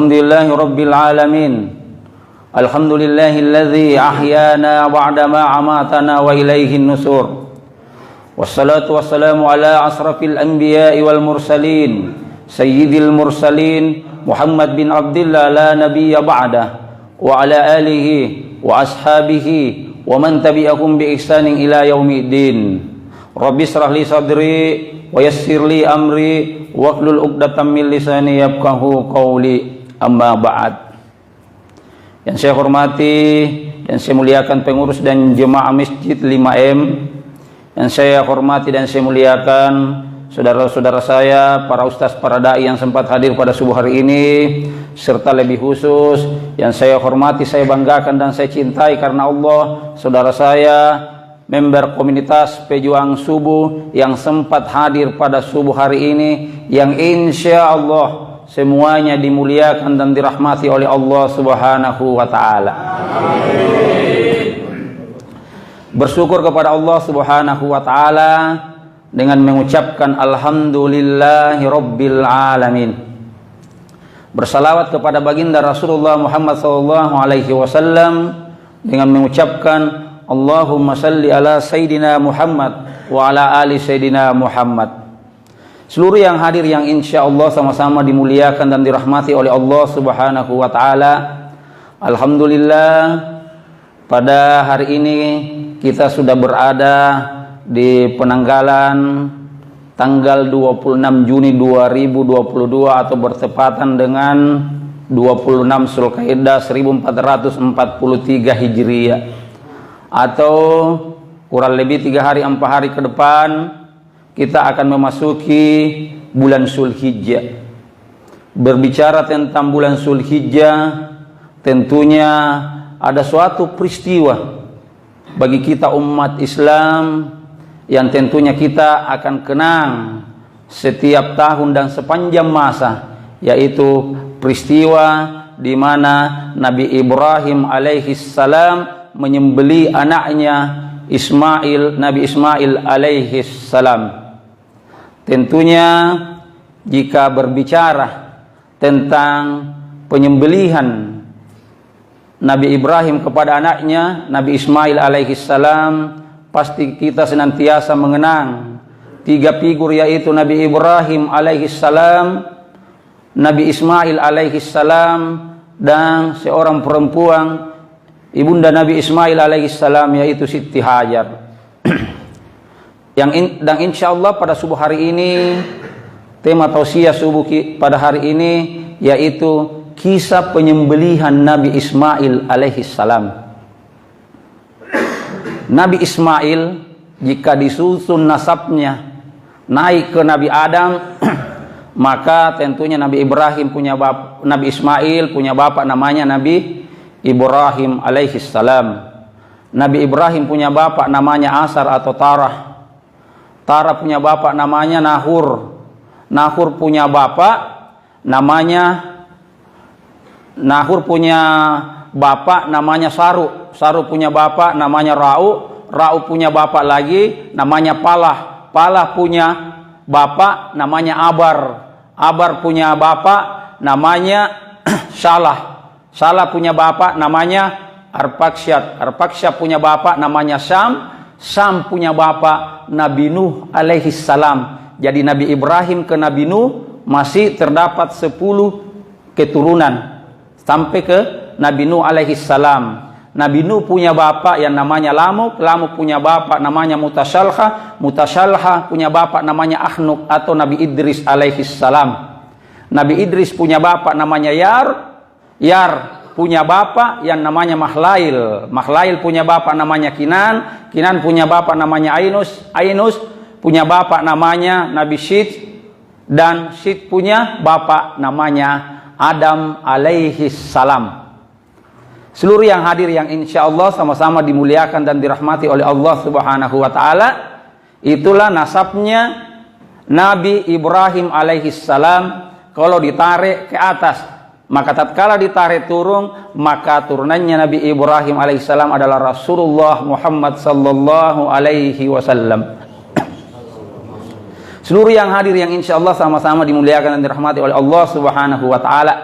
Alhamdulillahi Rabbil Alamin. Alhamdulillahilladzi ahyana ba'dama amatana wa ilaihin nusur. Wassalatu wassalamu ala asrafil anbiya'i wal mursalin, sayyidil mursalin Muhammad bin Abdillah la nabiyya ba'dah, wa ala alihi wa ashabihi wa man tabi'ahum bi ihsanin ila yaumiddin. Rabbi shrah li sadri wa yassir li amri wahlul 'uqdatam min lisani yafqahu qawli. Amma ba'd. Yang saya hormati dan saya muliakan pengurus dan jemaah Masjid 5M, yang saya hormati dan saya muliakan saudara-saudara saya, para ustaz, para dai yang sempat hadir pada subuh hari ini, serta lebih khusus yang saya hormati, saya banggakan dan saya cintai karena Allah, saudara saya, member komunitas pejuang subuh yang sempat hadir pada subuh hari ini, yang insya Allah semuanya dimuliakan dan dirahmati oleh Allah Subhanahu wa ta'ala. Bersyukur kepada Allah Subhanahu wa ta'ala dengan mengucapkan alhamdulillahi rabbil alamin. Bersalawat kepada baginda Rasulullah Muhammad sallallahu alaihi wasallam dengan mengucapkan Allahumma salli ala sayyidina Muhammad wa ala ali sayyidina Muhammad. Seluruh yang hadir yang insya Allah sama-sama dimuliakan dan dirahmati oleh Allah Subhanahu wa ta'ala. Alhamdulillah, pada hari ini kita sudah berada di penanggalan tanggal 26 Juni 2022 atau bertepatan dengan 26 Zulkaidah 1443 Hijriah, atau kurang lebih 3 hari 4 hari ke depan kita akan memasuki bulan Zulhijjah. Berbicara tentang bulan Zulhijjah, tentunya ada suatu peristiwa bagi kita umat Islam yang tentunya kita akan kenang setiap tahun dan sepanjang masa, yaitu peristiwa di mana Nabi Ibrahim alaihi salam menyembelih anaknya Ismail, Nabi Ismail alaihi salam. Tentunya jika berbicara tentang penyembelihan Nabi Ibrahim kepada anaknya Nabi Ismail alaihi salam, pasti kita senantiasa mengenang 3 figur, yaitu Nabi Ibrahim alaihi salam, Nabi Ismail alaihi salam, dan seorang perempuan ibunda Nabi Ismail alaihi salam, yaitu Siti Hajar. Dan insya Allah pada subuh hari ini, tema tausiah subuh pada hari ini yaitu kisah penyembelihan Nabi Ismail alaihi salam. Nabi Ismail, jika disusun nasabnya naik ke Nabi Adam, maka tentunya Nabi Ibrahim punya bapak, Nabi Ismail punya bapak namanya Nabi Ibrahim alaihi salam. Nabi Ibrahim punya bapak namanya Asar atau Tarah. Tarah punya bapak namanya Nahur. Nahur punya bapak namanya Saru. Saru punya bapak namanya Ra'u. Ra'u punya bapak lagi namanya Palah. Palah punya bapak namanya Abar. Abar punya bapak namanya Salah. Salah punya bapak namanya Arpaksyad. Arpaksyad punya bapak namanya Sam. Sam punya bapak Nabi Nuh alaihi salam. Jadi Nabi Ibrahim ke Nabi Nuh masih terdapat 10 keturunan sampai ke Nabi Nuh alaihi salam. Nabi Nuh punya bapak yang namanya Lamuk. Lamuk punya bapak namanya Mutasyalha. Mutasyalha punya bapak namanya Ahnuk atau Nabi Idris alaihi salam. Nabi Idris punya bapak namanya Yar. Yar punya bapak yang namanya Mahlail. Mahlail punya bapak namanya Kinan. Kinan punya bapak namanya Ainus. Ainus punya bapak namanya Nabi Syed. Dan Syed punya bapak namanya Adam alaihi salam. Seluruh yang hadir yang insya Allah sama-sama dimuliakan dan dirahmati oleh Allah Subhanahu wa ta'ala, itulah nasabnya Nabi Ibrahim alaihi salam. Kalau ditarik ke atas, maka tatkala ditarik turun, maka turunannya Nabi Ibrahim alaihi salam adalah Rasulullah Muhammad sallallahu alaihi wasallam. Seluruh yang hadir yang insya Allah sama-sama dimuliakan dan dirahmati oleh Allah Subhanahu wa ta'ala.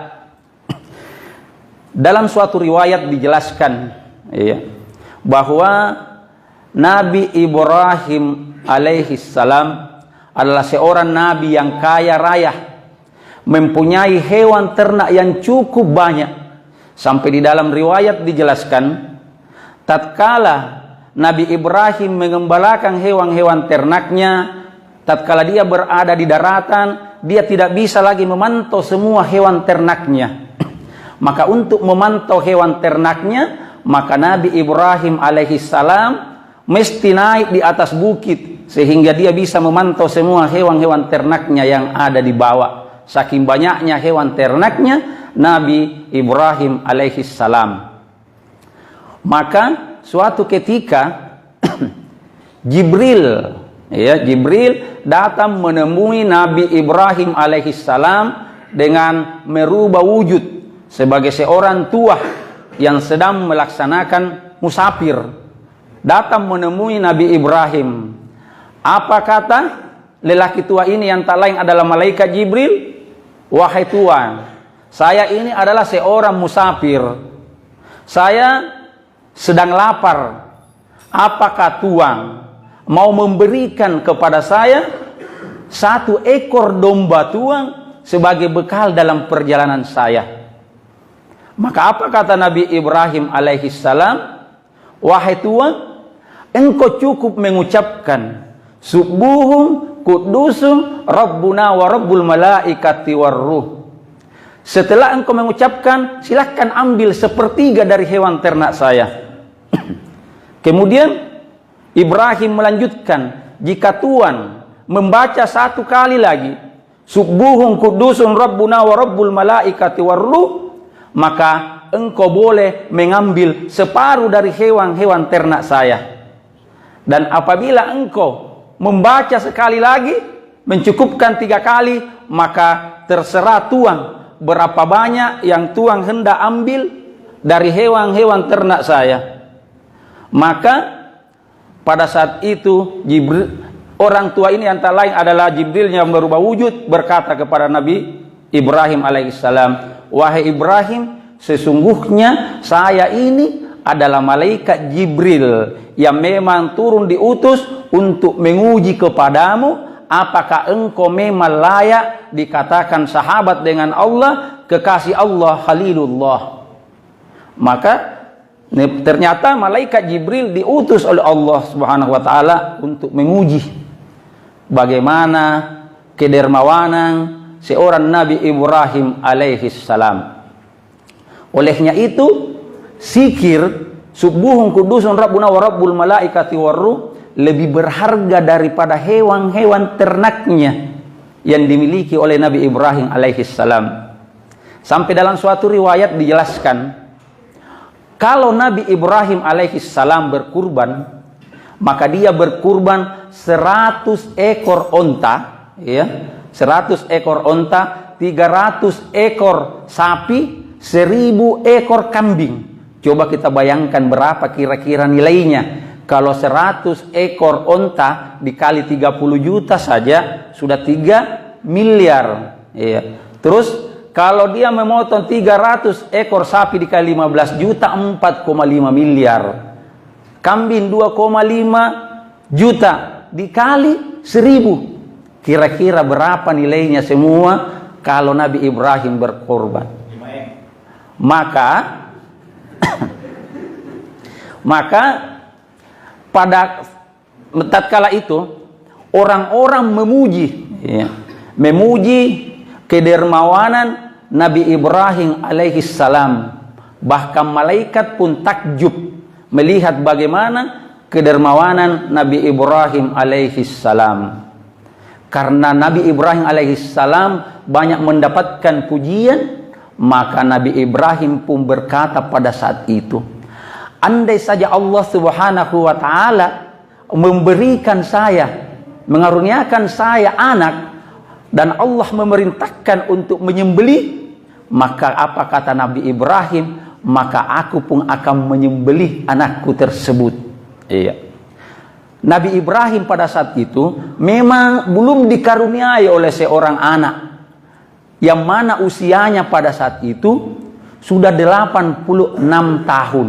dalam suatu riwayat dijelaskan bahwa Nabi Ibrahim alaihi salam adalah seorang nabi yang kaya raya, mempunyai hewan ternak yang cukup banyak. Sampai di dalam riwayat dijelaskan, tatkala Nabi Ibrahim mengembalakan hewan-hewan ternaknya, tatkala dia berada di daratan, dia tidak bisa lagi memantau semua hewan ternaknya. Maka untuk memantau hewan ternaknya, maka Nabi Ibrahim alaihi salam mesti naik di atas bukit sehingga dia bisa memantau semua hewan-hewan ternaknya yang ada di bawah. Saking banyaknya hewan ternaknya Nabi Ibrahim alaihi salam. Maka suatu ketika Jibril datang menemui Nabi Ibrahim alaihi salam dengan merubah wujud sebagai seorang tua yang sedang melaksanakan musafir. Datang menemui Nabi Ibrahim. Apa kata lelaki tua ini yang tak lain adalah malaikat Jibril? Wahai Tuan, saya ini adalah seorang musafir. Saya sedang lapar. Apakah Tuan mau memberikan kepada saya 1 ekor domba Tuan sebagai bekal dalam perjalanan saya? Maka apa kata Nabi Ibrahim alaihi salam? Wahai Tuan, engkau cukup mengucapkan Subuhun Qudusun Rabbuna wa Rabbul Malaikati warruh. Setelah engkau mengucapkan, silahkan ambil 1/3 dari hewan ternak saya. Kemudian Ibrahim melanjutkan, jika Tuan membaca 1 kali lagi Subuhun Qudusun Rabbuna wa Rabbul Malaikati warruh, maka engkau boleh mengambil separuh dari hewan-hewan ternak saya. Dan apabila engkau membaca sekali lagi, mencukupkan 3 kali, maka terserah Tuan berapa banyak yang Tuan hendak ambil dari hewan-hewan ternak saya. Maka pada saat itu Jibril, orang tua ini antara lain adalah Jibril yang berubah wujud, berkata kepada Nabi Ibrahim alaihissalam, wahai Ibrahim, sesungguhnya saya ini adalah malaikat Jibril yang memang turun diutus untuk menguji kepadamu apakah engkau memang layak dikatakan sahabat dengan Allah, kekasih Allah, Khalilullah. Maka ternyata malaikat Jibril diutus oleh Allah Subhanahu wa taala untuk menguji bagaimana kedermawanan seorang Nabi Ibrahim alaihi salam. Olehnya itu zikir Subuhun Qudusun Rabbuna wa Rabbul Malaikati warruh lebih berharga daripada hewan-hewan ternaknya yang dimiliki oleh Nabi Ibrahim alaihissalam. Sampai dalam suatu riwayat dijelaskan, kalau Nabi Ibrahim alaihissalam berkurban, maka dia berkurban 100 ekor onta, 100 ekor onta, 300 ekor sapi, 1000 ekor kambing. Coba kita bayangkan berapa kira-kira nilainya. Kalau 100 ekor onta dikali 30 juta saja sudah 3 miliar. Terus kalau dia memotong 300 ekor sapi dikali 15 juta, 4,5 miliar. Kambing 2,5 juta dikali 1000. Kira-kira berapa nilainya semua kalau Nabi Ibrahim berkorban? Maka pada tatkala itu orang-orang memuji kedermawanan Nabi Ibrahim alaihissalam. Bahkan malaikat pun takjub melihat bagaimana kedermawanan Nabi Ibrahim alaihissalam. Karena Nabi Ibrahim alaihissalam banyak mendapatkan pujian, maka Nabi Ibrahim pun berkata pada saat itu, andai saja Allah Subhanahu wa taala memberikan saya, mengaruniakan saya anak, dan Allah memerintahkan untuk menyembelih, maka apa kata Nabi Ibrahim? Maka aku pun akan menyembelih anakku tersebut. Nabi Ibrahim pada saat itu memang belum dikaruniai oleh seorang anak, yang mana usianya pada saat itu sudah 86 tahun.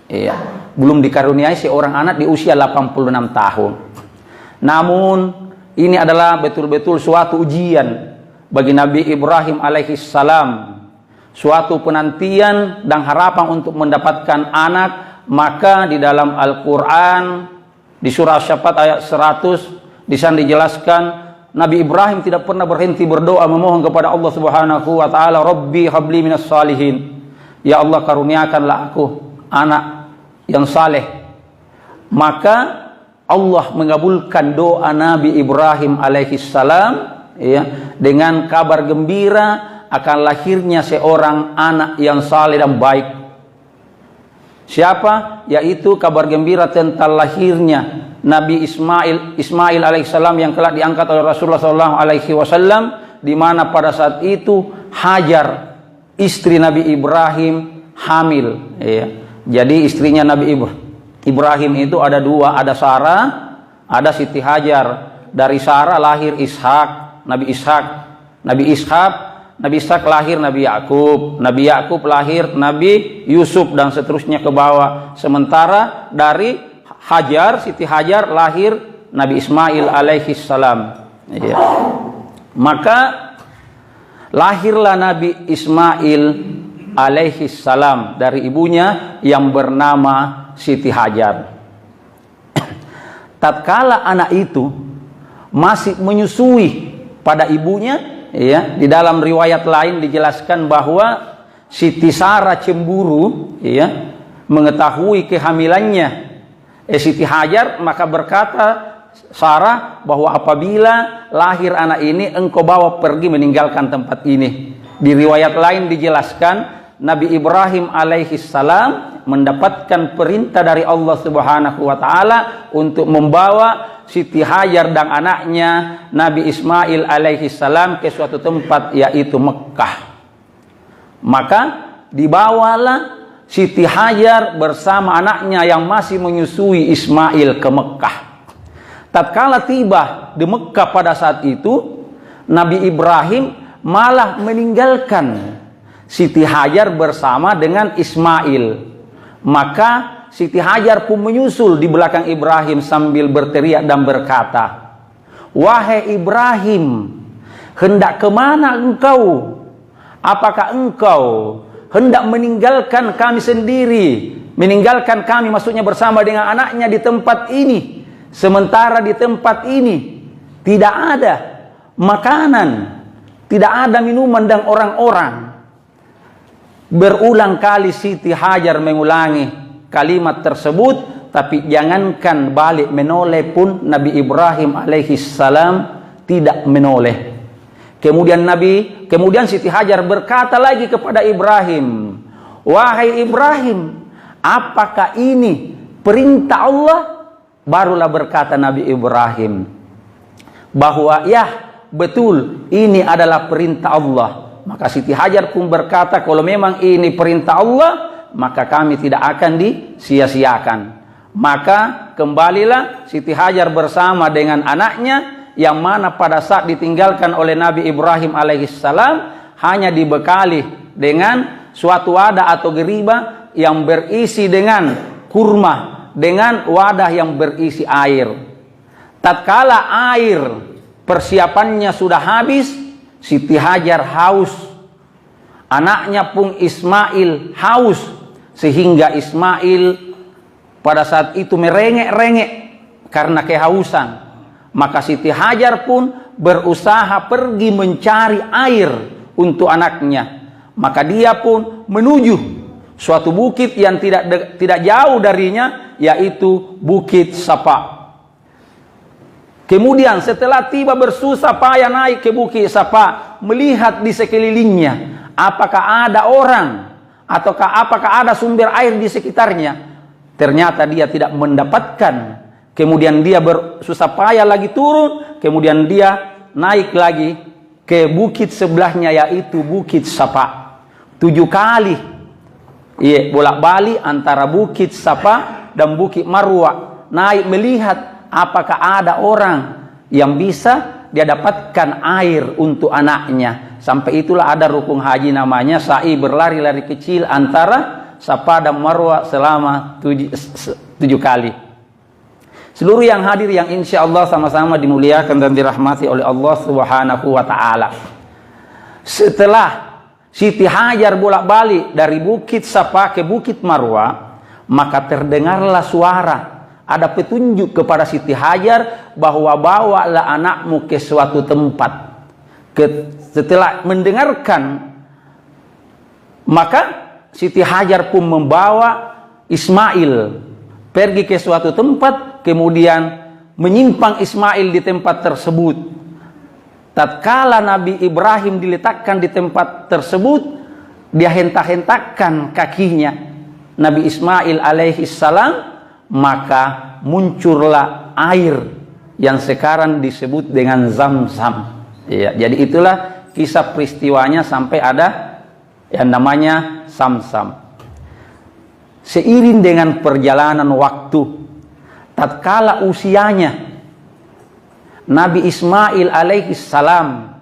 Iya, belum dikaruniai seorang anak di usia 86 tahun. Namun ini adalah betul-betul suatu ujian bagi Nabi Ibrahim alaihissalam, suatu penantian dan harapan untuk mendapatkan anak. Maka di dalam Al-Quran di surah Syaffat ayat 100 di sana dijelaskan Nabi Ibrahim tidak pernah berhenti berdoa memohon kepada Allah Subhanahu wa taala, Rabbi habli minas salihin, ya Allah karuniakanlah aku anak yang saleh. Maka Allah mengabulkan doa Nabi Ibrahim alaihissalam, ya, dengan kabar gembira akan lahirnya seorang anak yang saleh dan baik. Siapa? Yaitu kabar gembira tentang lahirnya Nabi Ismail alaihissalam yang telah diangkat oleh Rasulullah SAW, di mana pada saat itu Hajar istri Nabi Ibrahim hamil. Ya. Jadi istrinya Nabi Ibrahim itu ada dua, ada Sarah, ada Siti Hajar. Dari Sarah lahir Ishak, Nabi Ishak lahir Nabi Yakub lahir Nabi Yusuf dan seterusnya ke bawah. Sementara dari Siti Hajar lahir Nabi Ismail alaihissalam. Ya. Maka lahirlah Nabi Ismail alaihissalam dari ibunya yang bernama Siti Hajar. Tatkala anak itu masih menyusui pada ibunya, ya, di dalam riwayat lain dijelaskan bahwa Siti Sarah cemburu, ya, mengetahui kehamilannya Siti Hajar, maka berkata Sarah bahwa apabila lahir anak ini engkau bawa pergi meninggalkan tempat ini. Di riwayat lain dijelaskan Nabi Ibrahim alaihissalam mendapatkan perintah dari Allah Subhanahu wa taala untuk membawa Siti Hajar dan anaknya Nabi Ismail alaihissalam ke suatu tempat yaitu Mekah. Maka dibawalah Siti Hajar bersama anaknya yang masih menyusui Ismail ke Mekah. Tatkala tiba di Mekah pada saat itu, Nabi Ibrahim malah meninggalkan Siti Hajar bersama dengan Ismail. Maka Siti Hajar pun menyusul di belakang Ibrahim sambil berteriak dan berkata, wahai Ibrahim, hendak kemana engkau? Apakah engkau hendak meninggalkan kami sendiri? Meninggalkan kami maksudnya bersama dengan anaknya di tempat ini. Sementara di tempat ini tidak ada makanan, tidak ada minuman dan orang-orang. Berulang kali Siti Hajar mengulangi kalimat tersebut, tapi jangankan balik menoleh pun Nabi Ibrahim alaihissalam tidak menoleh. Kemudian Siti Hajar berkata lagi kepada Ibrahim, wahai Ibrahim, apakah ini perintah Allah? Barulah berkata Nabi Ibrahim bahwa ya betul ini adalah perintah Allah. Maka Siti Hajar pun berkata, kalau memang ini perintah Allah, maka kami tidak akan disia-siakan. Maka kembalilah Siti Hajar bersama dengan anaknya, yang mana pada saat ditinggalkan oleh Nabi Ibrahim alaihissalam hanya dibekali dengan suatu wadah atau geriba yang berisi dengan kurma, dengan wadah yang berisi air. Tatkala air persiapannya sudah habis, Siti Hajar haus, anaknya pun Ismail haus, sehingga Ismail pada saat itu merengek-rengek karena kehausan. Maka Siti Hajar pun berusaha pergi mencari air untuk anaknya. Maka dia pun menuju suatu bukit yang tidak jauh darinya, yaitu Bukit Safa. Kemudian setelah tiba bersusah payah naik ke Bukit Safa, melihat di sekelilingnya apakah ada orang ataukah apakah ada sumber air di sekitarnya. Ternyata dia tidak mendapatkan. Kemudian dia bersusah payah lagi turun, kemudian dia naik lagi ke bukit sebelahnya, yaitu Bukit Safa. 7 kali bolak-balik antara Bukit Safa dan Bukit Marwa, naik melihat apakah ada orang yang bisa dia dapatkan air untuk anaknya. Sampai itulah ada rukun haji namanya sa'i, berlari-lari kecil antara Safa dan Marwah selama 7 kali. Seluruh yang hadir yang insya Allah sama-sama dimuliakan dan dirahmati oleh Allah Subhanahu wa ta'ala. Setelah Siti Hajar bolak-balik dari Bukit Safa ke Bukit Marwah, maka terdengarlah suara, ada petunjuk kepada Siti Hajar bahwa bawalah anakmu ke suatu tempat. Setelah mendengarkan, maka Siti Hajar pun membawa Ismail pergi ke suatu tempat, kemudian menyimpang Ismail di tempat tersebut. Tatkala Nabi Ibrahim diletakkan di tempat tersebut, dia hentak-hentakkan kakinya Nabi Ismail alaihi salam, maka muncullah air yang sekarang disebut dengan Zam-Zam. Ya, jadi itulah kisah peristiwanya sampai ada yang namanya Zam-Zam. Seiring dengan perjalanan waktu, tatkala usianya Nabi Ismail alaihi salam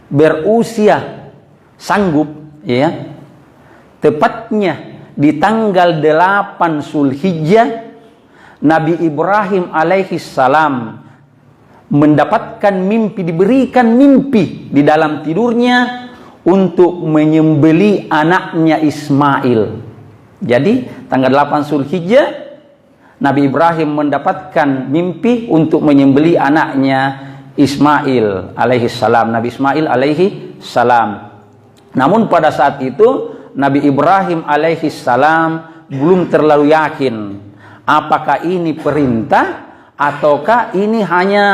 berusia sanggup, ya, tepatnya di tanggal 8 Zulhijjah, Nabi Ibrahim alaihi salam mendapatkan mimpi, diberikan mimpi di dalam tidurnya untuk menyembeli anaknya Ismail. Jadi tanggal 8 Zulhijjah Nabi Ibrahim mendapatkan mimpi untuk menyembeli anaknya Ismail alaihi salam, Nabi Ismail alaihi salam. Namun pada saat itu Nabi Ibrahim alaihi salam belum terlalu yakin apakah ini perintah ataukah ini hanya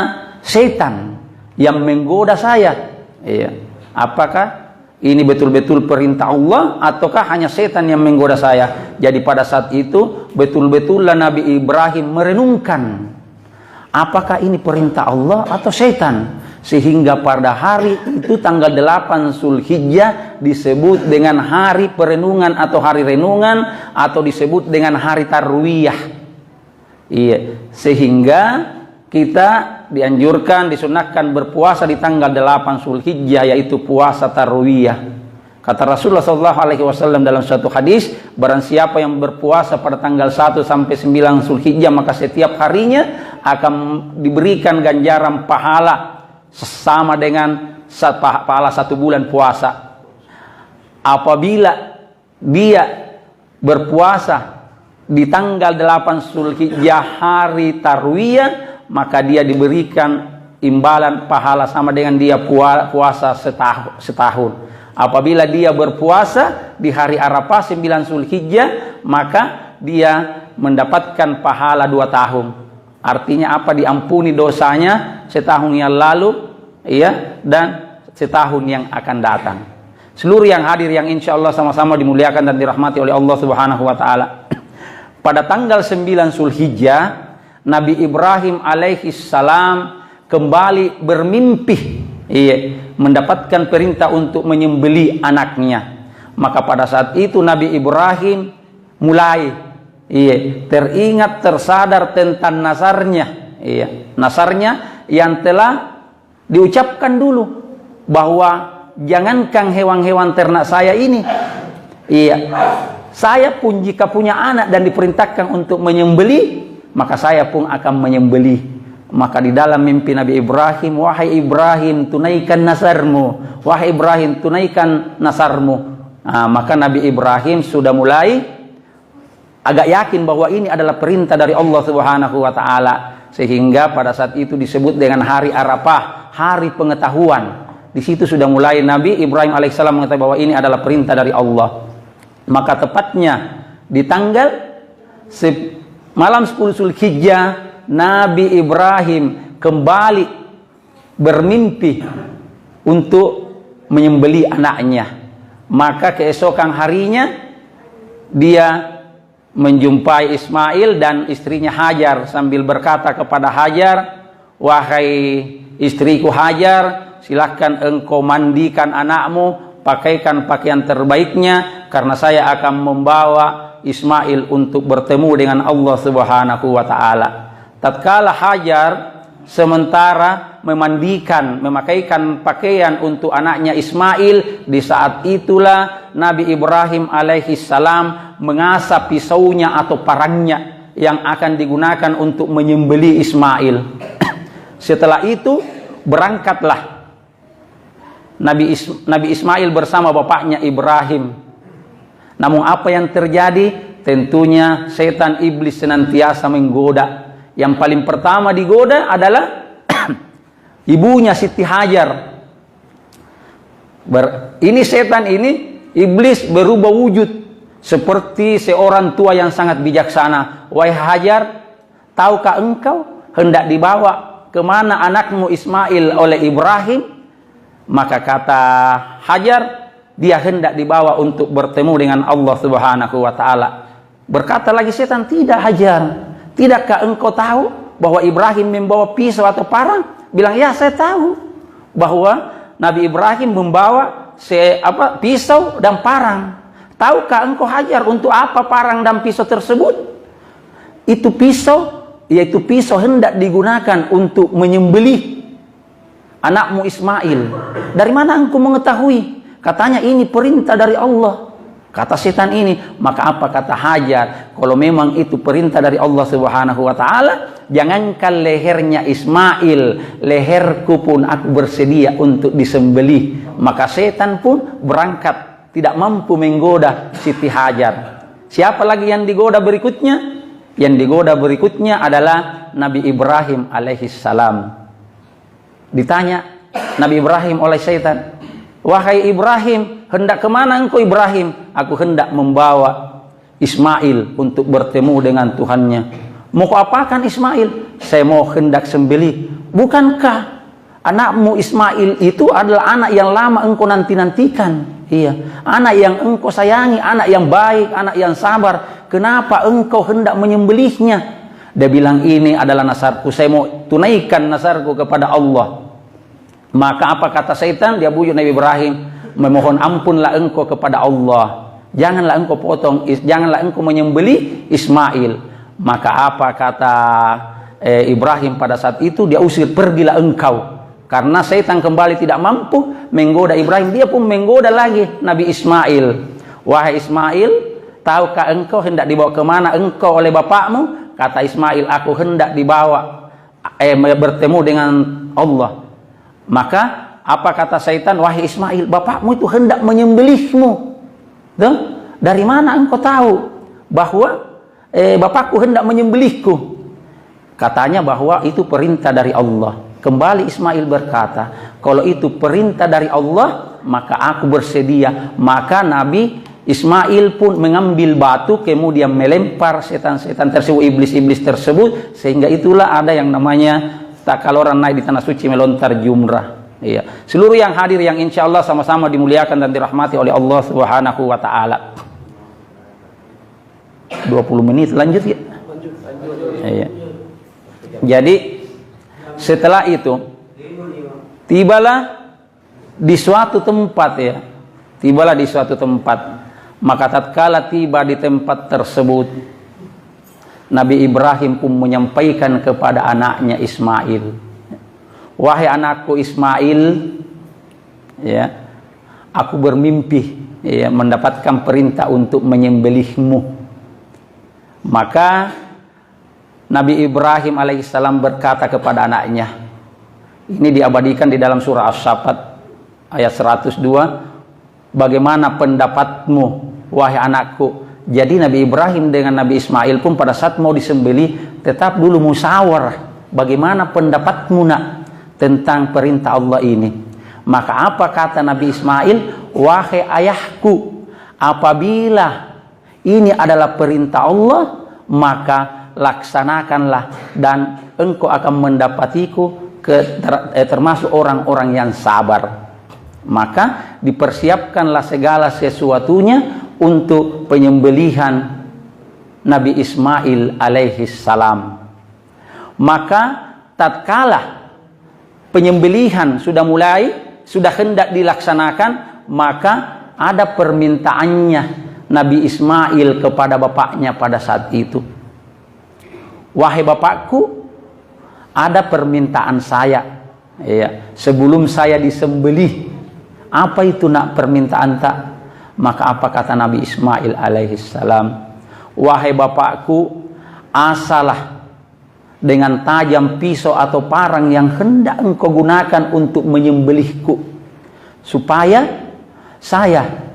setan yang menggoda saya. Iya. Apakah ini betul-betul perintah Allah ataukah hanya setan yang menggoda saya? Jadi pada saat itu betul-betullah Nabi Ibrahim merenungkan apakah ini perintah Allah atau setan, sehingga pada hari itu tanggal 8 Zulhijjah disebut dengan hari perenungan atau hari renungan, atau disebut dengan hari tarwiyah. Iya, sehingga kita dianjurkan, disunahkan berpuasa di tanggal 8 Zulhijjah, yaitu puasa tarwiyah. Kata Rasulullah SAW dalam suatu hadis, barang siapa yang berpuasa pada tanggal 1 sampai 9 Zulhijjah, maka setiap harinya akan diberikan ganjaran pahala sama dengan pahala 1 bulan puasa. Apabila dia berpuasa di tanggal 8 Zulhijjah hari tarwiyah, maka dia diberikan imbalan pahala sama dengan dia puasa setahun. Apabila dia berpuasa di hari Arafah 9 Zulhijjah, maka dia mendapatkan pahala 2 tahun. Artinya apa? Diampuni dosanya setahun yang lalu, ya, dan setahun yang akan datang. Seluruh yang hadir yang insya Allah sama-sama dimuliakan dan dirahmati oleh Allah Subhanahu wa ta'ala. Pada tanggal 9 Zulhijjah, Nabi Ibrahim alaihi salam kembali bermimpi, iya, mendapatkan perintah untuk menyembeli anaknya. Maka pada saat itu Nabi Ibrahim mulai, iya, teringat, tersadar tentang nasarnya, iya, nasarnya yang telah diucapkan dulu, bahwa jangankan hewan-hewan ternak saya ini, iya, saya pun jika punya anak dan diperintahkan untuk menyembeli, maka saya pun akan menyembelih. Maka di dalam mimpi Nabi Ibrahim, wahai Ibrahim, tunaikan nasarmu, wahai Ibrahim, tunaikan nasarmu. Maka Nabi Ibrahim sudah mulai agak yakin bahwa ini adalah perintah dari Allah Subhanahu wa ta'ala, sehingga pada saat itu disebut dengan hari Arafah, hari pengetahuan. Di situ sudah mulai Nabi Ibrahim alaihissalam mengetahui bahwa ini adalah perintah dari Allah. Maka tepatnya di tanggal malam 10 Zulhijjah, Nabi Ibrahim kembali bermimpi untuk menyembeli anaknya. Maka keesokan harinya dia menjumpai Ismail dan istrinya Hajar sambil berkata kepada Hajar, wahai istriku Hajar, silahkan engkau mandikan anakmu, pakaikan pakaian terbaiknya, karena saya akan membawa Ismail untuk bertemu dengan Allah Subhanahu wa ta'ala. Tatkala Hajar sementara memakaikan pakaian untuk anaknya Ismail. Di saat itulah Nabi Ibrahim alaihissalam mengasah pisaunya atau parangnya yang akan digunakan untuk menyembelih Ismail. Setelah itu berangkatlah Nabi Ismail bersama bapaknya Ibrahim. Namun apa yang terjadi? Tentunya setan iblis senantiasa menggoda. Yang paling pertama digoda adalah ibunya Siti Hajar. Ini setan ini, iblis berubah wujud seperti seorang tua yang sangat bijaksana. Wahai Hajar, tahukah engkau hendak dibawa kemana anakmu Ismail oleh Ibrahim? Maka kata Hajar, dia hendak dibawa untuk bertemu dengan Allah Subhanahu wa Ta'ala. Berkata lagi setan, tidak Hajar, tidakkah engkau tahu bahwa Ibrahim membawa pisau atau parang? Bilang, ya saya tahu bahwa Nabi Ibrahim membawa pisau dan parang. Tahukah engkau Hajar untuk apa parang dan pisau tersebut? Itu pisau, yaitu pisau hendak digunakan untuk menyembelih anakmu Ismail. Dari mana engkau mengetahui? Katanya ini perintah dari Allah. Kata setan ini. Maka apa kata Hajar? Kalau memang itu perintah dari Allah Subhanahu wa Ta'ala, jangankan lehernya Ismail, leherku pun aku bersedia untuk disembelih. Maka setan pun berangkat, tidak mampu menggoda Siti Hajar. Siapa lagi yang digoda berikutnya? Yang digoda berikutnya adalah Nabi Ibrahim alaihissalam. Ditanya Nabi Ibrahim oleh setan, wahai Ibrahim, hendak kemana engkau Ibrahim? Aku hendak membawa Ismail untuk bertemu dengan Tuhannya. Mau kau apakan Ismail? Saya mau hendak sembelih. Bukankah anakmu Ismail itu adalah anak yang lama engkau nanti-nantikan? Iya, anak yang engkau sayangi, anak yang baik, anak yang sabar. Kenapa engkau hendak menyembelihnya? Dia bilang, ini adalah nasarku, saya mau tunaikan nasarku kepada Allah. Maka apa kata setan? Dia bujuk Nabi Ibrahim, memohon ampunlah engkau kepada Allah. Janganlah engkau potong, janganlah engkau menyembelih Ismail. Maka apa kata Ibrahim pada saat itu? Dia usir, pergilah engkau. Karena setan kembali tidak mampu menggoda Ibrahim, dia pun menggoda lagi Nabi Ismail. Wahai Ismail, tahukah engkau hendak dibawa kemana engkau oleh bapakmu? Kata Ismail, aku hendak dibawa bertemu dengan Allah. Maka apa kata syaitan? Wahai Ismail, bapakmu itu hendak menyembelihmu. Dari mana engkau tahu bahwa bapakku hendak menyembelihku? Katanya bahwa itu perintah dari Allah. Kembali Ismail berkata, kalau itu perintah dari Allah, maka aku bersedia. Maka Nabi Ismail pun mengambil batu, kemudian melempar setan-setan tersebut, iblis-iblis tersebut. Sehingga itulah ada yang namanya, tak kalau orang naik di tanah suci melontar jumrah. Iya. Seluruh yang hadir yang insya Allah sama-sama dimuliakan dan dirahmati oleh Allah Subhanahu wa Ta'ala. 20 menit lanjut ya. Iya. Jadi setelah itu tibalah di suatu tempat ya. Tibalah di suatu tempat. Maka tatkala tiba di tempat tersebut, Nabi Ibrahim pun menyampaikan kepada anaknya Ismail, wahai anakku Ismail, ya, aku bermimpi ya, mendapatkan perintah untuk menyembelihmu. Maka Nabi Ibrahim alaihissalam berkata kepada anaknya, ini diabadikan di dalam surah As-Saffat ayat 102, bagaimana pendapatmu wahai anakku? Jadi Nabi Ibrahim dengan Nabi Ismail pun pada saat mau disembelih tetap dulu musyawarah, bagaimana pendapatmu nak tentang perintah Allah ini? Maka apa kata Nabi Ismail? Wahai ayahku, apabila ini adalah perintah Allah, maka laksanakanlah dan engkau akan mendapatiku termasuk orang-orang yang sabar. Maka dipersiapkanlah segala sesuatunya untuk penyembelihan Nabi Ismail alaihissalam. Maka tatkala penyembelihan sudah mulai, sudah hendak dilaksanakan, maka ada permintaannya Nabi Ismail kepada bapaknya pada saat itu. Wahai bapakku, ada permintaan saya, ya, sebelum saya disembelih. Apa itu nak permintaan tak? Maka apa kata Nabi Ismail alaihissalam? Wahai bapakku, asalah dengan tajam pisau atau parang yang hendak engkau gunakan untuk menyembelihku, supaya saya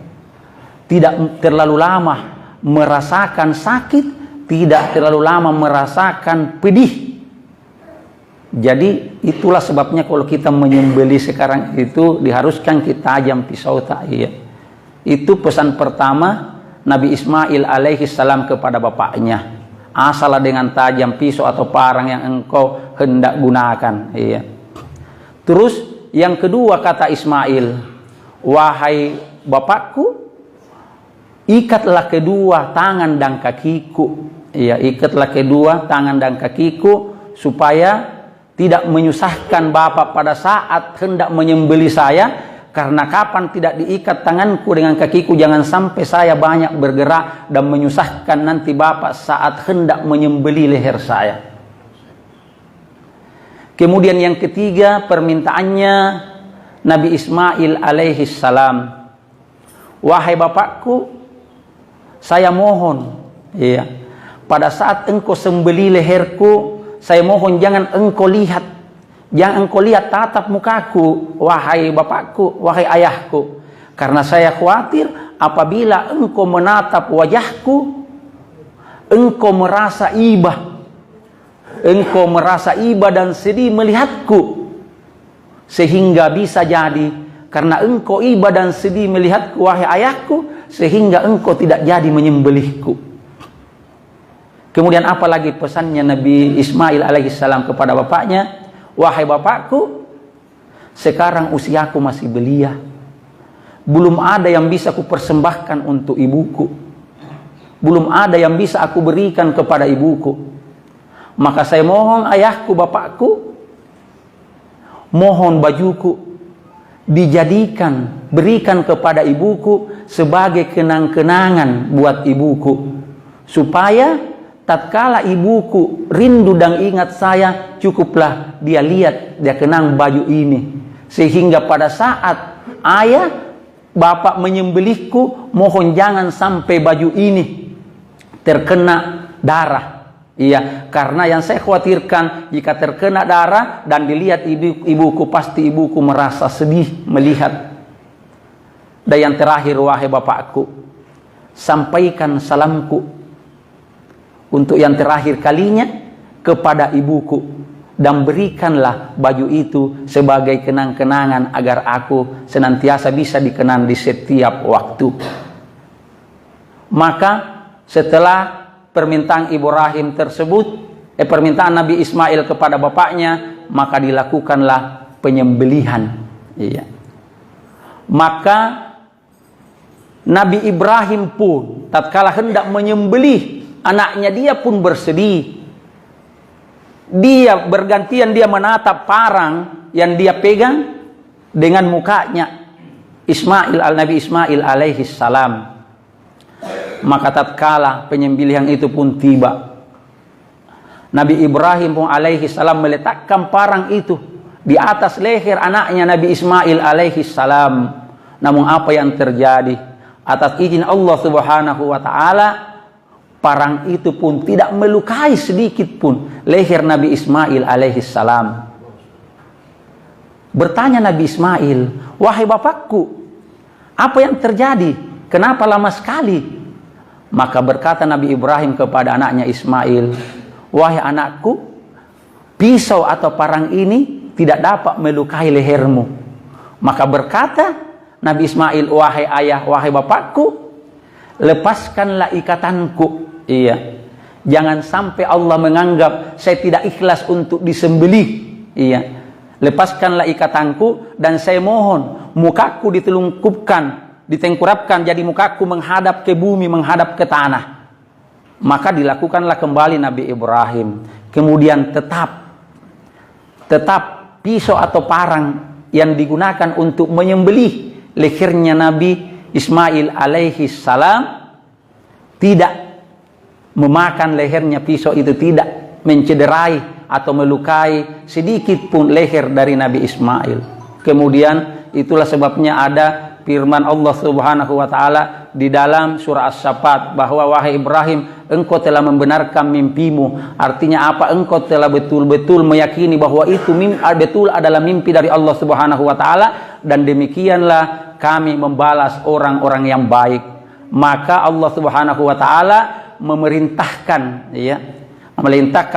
tidak terlalu lama merasakan sakit, tidak terlalu lama merasakan pedih. Jadi itulah sebabnya kalau kita menyembelih sekarang itu diharuskan kita tajam pisau tak, iya. Itu pesan pertama Nabi Ismail alaihissalam kepada bapaknya. Asalah dengan tajam pisau atau parang yang engkau hendak gunakan, iya. Terus yang kedua kata Ismail, wahai bapakku, ikatlah kedua tangan dan kakiku, iya, ikatlah kedua tangan dan kakiku supaya tidak menyusahkan bapak pada saat hendak menyembelih saya, karena kapan tidak diikat tanganku dengan kakiku, jangan sampai saya banyak bergerak dan menyusahkan nanti bapak saat hendak menyembelih leher saya. Kemudian yang ketiga permintaannya Nabi Ismail alaihissalam, wahai bapakku, saya mohon, ya, pada saat engkau sembelih leherku, saya mohon jangan engkau lihat, jangan engkau lihat tatap mukaku, wahai bapakku, wahai ayahku, karena saya khawatir apabila engkau menatap wajahku, engkau merasa iba dan sedih melihatku, sehingga bisa jadi karena engkau iba dan sedih melihatku, wahai ayahku, sehingga engkau tidak jadi menyembelihku. Kemudian apalagi pesannya Nabi Ismail alaihissalam kepada bapaknya, wahai bapakku, sekarang usiaku masih belia, belum ada yang bisa aku persembahkan untuk ibuku, belum ada yang bisa aku berikan kepada ibuku. Maka saya mohon ayahku, bapakku, mohon bajuku dijadikan, berikan kepada ibuku sebagai kenang-kenangan buat ibuku, supaya tatkala ibuku rindu dan ingat saya, cukuplah dia lihat, dia kenang baju ini, sehingga pada saat ayah bapak menyembelihku, mohon jangan sampai baju ini terkena darah, iya, karena yang saya khawatirkan jika terkena darah dan dilihat ibuku, pasti ibuku merasa sedih melihat. Dan yang terakhir, wahai bapakku, sampaikan salamku untuk yang terakhir kalinya kepada ibuku, dan berikanlah baju itu sebagai kenang-kenangan agar aku senantiasa bisa dikenang di setiap waktu. Maka setelah permintaan Ibrahim tersebut, permintaan Nabi Ismail kepada bapaknya, maka dilakukanlah penyembelihan, iya. Maka Nabi Ibrahim pun tatkala hendak menyembelih anaknya, dia pun bersedih. Dia bergantian, dia menatap parang yang dia pegang dengan mukanya Nabi Ismail alaihissalam. Maka tatkala penyembelihan itu pun tiba, Nabi Ibrahim pun alaihissalam meletakkan parang itu di atas leher anaknya Nabi Ismail alaihissalam. Namun apa yang terjadi? Atas izin Allah subhanahu wa ta'ala, parang itu pun tidak melukai sedikit pun leher Nabi Ismail alaihissalam. Bertanya Nabi Ismail, wahai bapakku, apa yang terjadi? Kenapa lama sekali? Maka berkata Nabi Ibrahim kepada anaknya Ismail, wahai anakku, pisau atau parang ini tidak dapat melukai lehermu. Maka berkata Nabi Ismail, wahai ayah, wahai bapakku, lepaskanlah ikatanku. Iya, jangan sampai Allah menganggap saya tidak ikhlas untuk disembelih. Iya, lepaskanlah ikatanku, dan saya mohon mukaku ditengkurapkan, jadi mukaku menghadap ke bumi, menghadap ke tanah. Maka dilakukanlah kembali Nabi Ibrahim. Kemudian tetap pisau atau parang yang digunakan untuk menyembelih lehernya Nabi Ismail alaihissalam tidak memakan lehernya, pisau itu tidak mencederai atau melukai sedikit pun leher dari Nabi Ismail. Kemudian itulah sebabnya ada firman Allah Subhanahu wa taala di dalam surah As-Saffat bahwa wahai Ibrahim, engkau telah membenarkan mimpimu. Artinya apa? Engkau telah betul-betul meyakini bahwa itu betul adalah mimpi dari Allah Subhanahu wa taala, dan demikianlah kami membalas orang-orang yang baik. Maka Allah Subhanahu wa taala memerintahkan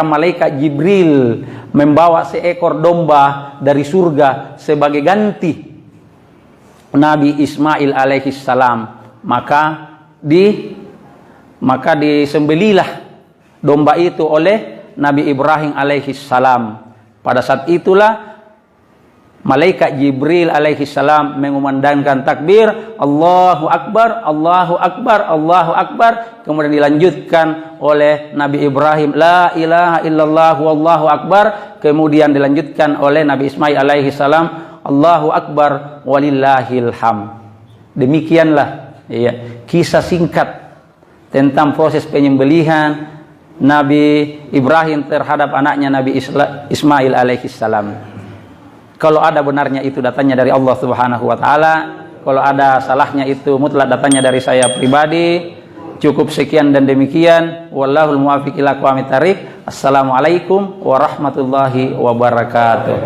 malaikat Jibril membawa seekor domba dari surga sebagai ganti Nabi Ismail alaihi salam. Maka disembelilah domba itu oleh Nabi Ibrahim alaihi salam. Pada saat itulah malaikat Jibril alaihi salam mengumandangkan takbir, Allahu Akbar, Allahu Akbar, Allahu Akbar. Kemudian dilanjutkan oleh Nabi Ibrahim, La ilaha illallah wallahu akbar. Kemudian dilanjutkan oleh Nabi Ismail alaihi salam, Allahu Akbar walillahil ham. Demikianlah kisah singkat tentang proses penyembelihan Nabi Ibrahim terhadap anaknya Nabi Ismail alaihi salam. Kalau ada benarnya itu datangnya dari Allah Subhanahu wa taala, kalau ada salahnya itu mutlak datangnya dari saya pribadi. Cukup sekian dan demikian. Wallahul muwaffiq ila aqwamit thariq. Assalamualaikum warahmatullahi wabarakatuh.